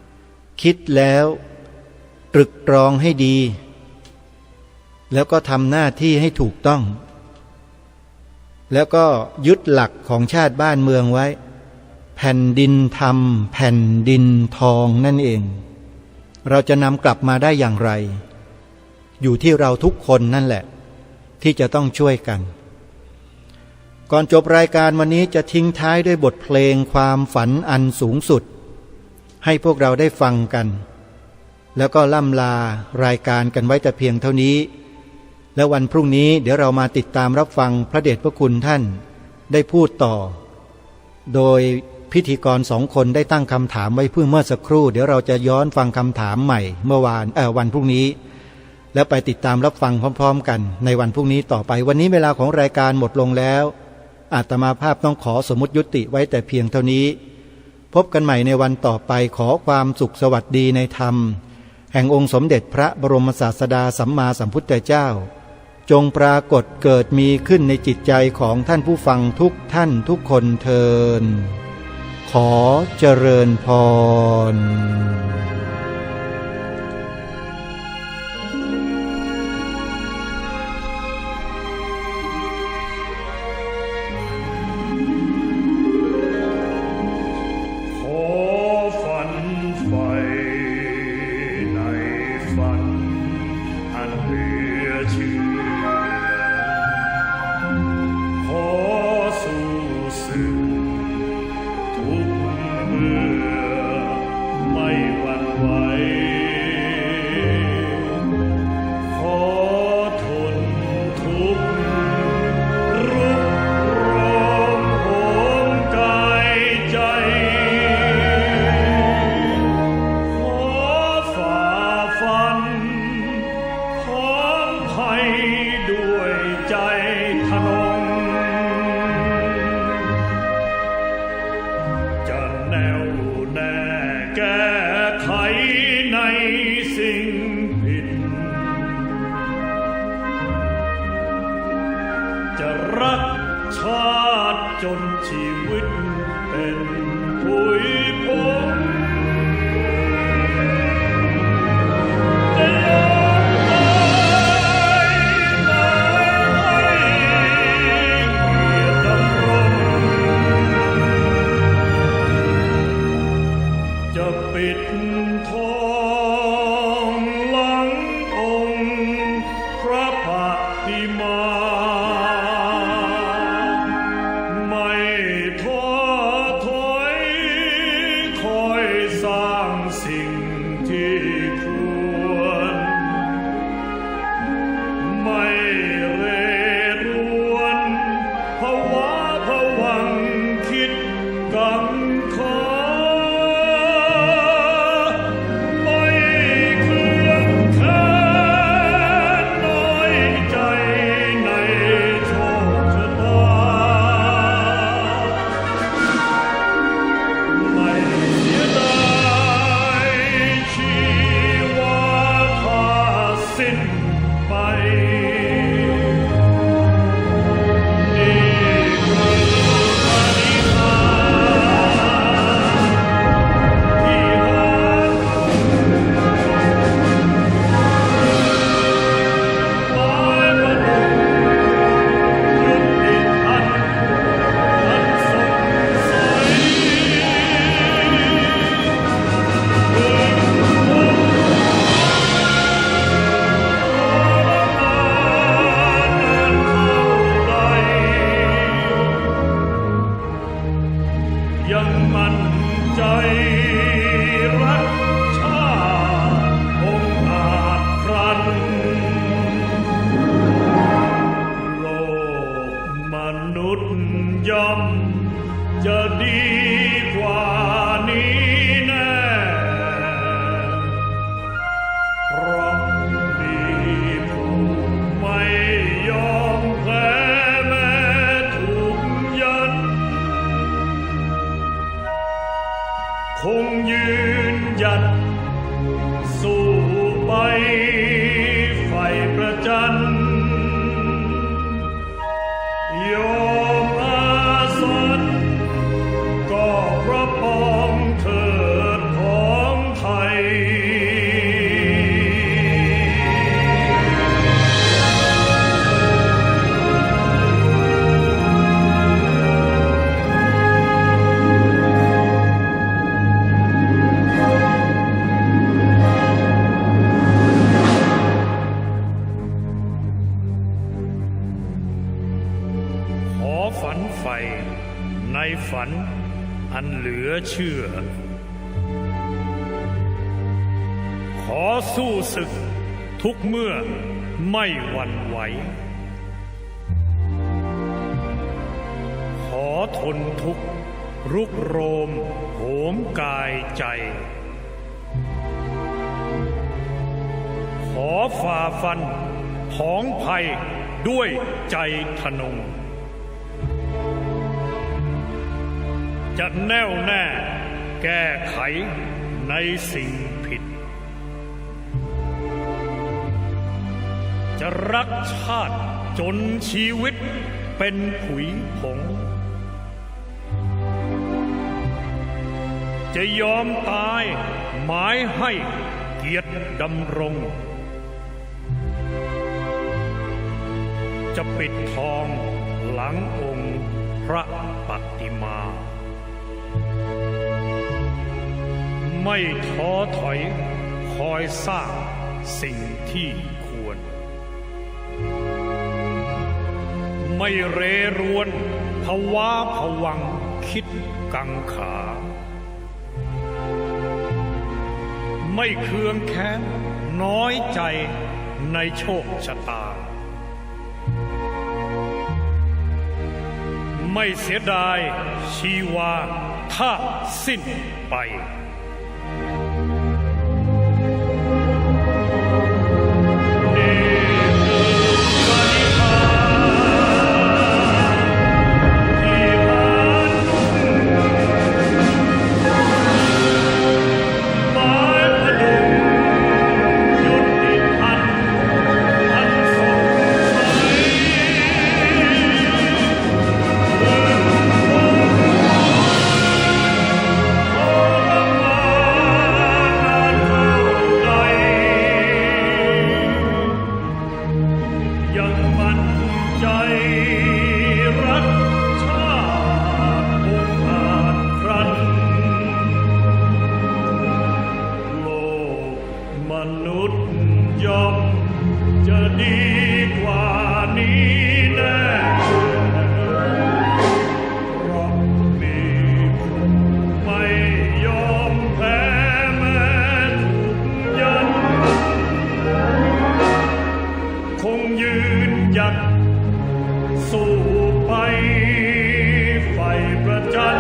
ๆคิดแล้วตรึกตรองให้ดีแล้วก็ทำหน้าที่ให้ถูกต้องแล้วก็ยึดหลักของชาติบ้านเมืองไว้แผ่นดินธรรมแผ่นดินทองนั่นเองเราจะนำกลับมาได้อย่างไรอยู่ที่เราทุกคนนั่นแหละที่จะต้องช่วยกันก่อนจบรายการวันนี้จะทิ้งท้ายด้วยบทเพลงความฝันอันสูงสุดให้พวกเราได้ฟังกันแล้วก็ล่ำลารายการกันไว้แต่เพียงเท่านี้แล้ววันพรุ่งนี้เดี๋ยวเรามาติดตามรับฟังพระเดชพระคุณท่านได้พูดต่อโดยพิธีกร2 คนได้ตั้งคำถามไว้เมื่อสักครู่เดี๋ยวเราจะย้อนฟังคำถามใหม่เมื่อวันพรุ่งนี้แล้วไปติดตามรับฟังพร้อมๆกันในวันพรุ่งนี้ต่อไปวันนี้เวลาของรายการหมดลงแล้วอาตมาภาพต้องขอสมมุติยุติไว้แต่เพียงเท่านี้พบกันใหม่ในวันต่อไปขอความสุขสวัสดีในธรรมแห่งองค์สมเด็จพระบรมศาสดาสัมมาสัมพุทธเจ้าจงปรากฏเกิดมีขึ้นในจิตใจของท่านผู้ฟังทุกท่านทุกคนเทอญขอเจริญพรใน ในฝันอันเหลือเชื่อขอสู้ศึกทุกเมื่อไม่หวั่นไหวขอทนทุกข์รุกโรมโหมกายใจขอฝ่าฟันผองภัยด้วยใจทะนงจะแน่วแน่แก้ไขในสิ่งผิดจะรักชาติจนชีวิตเป็นผุยผงจะยอมตายหมายให้เกียรติดำรงจะปิดทองหลังองค์พระปฏิมาไม่ท้อถอยคอยสร้างสิ่งที่ควรไม่เรรวนภาวะผวังคิดกังขาไม่เคืองแค้นน้อยใจในโชคชะตาไม่เสียดายชีวาถ้าสิ้นไปสู้ไปไฟประจัน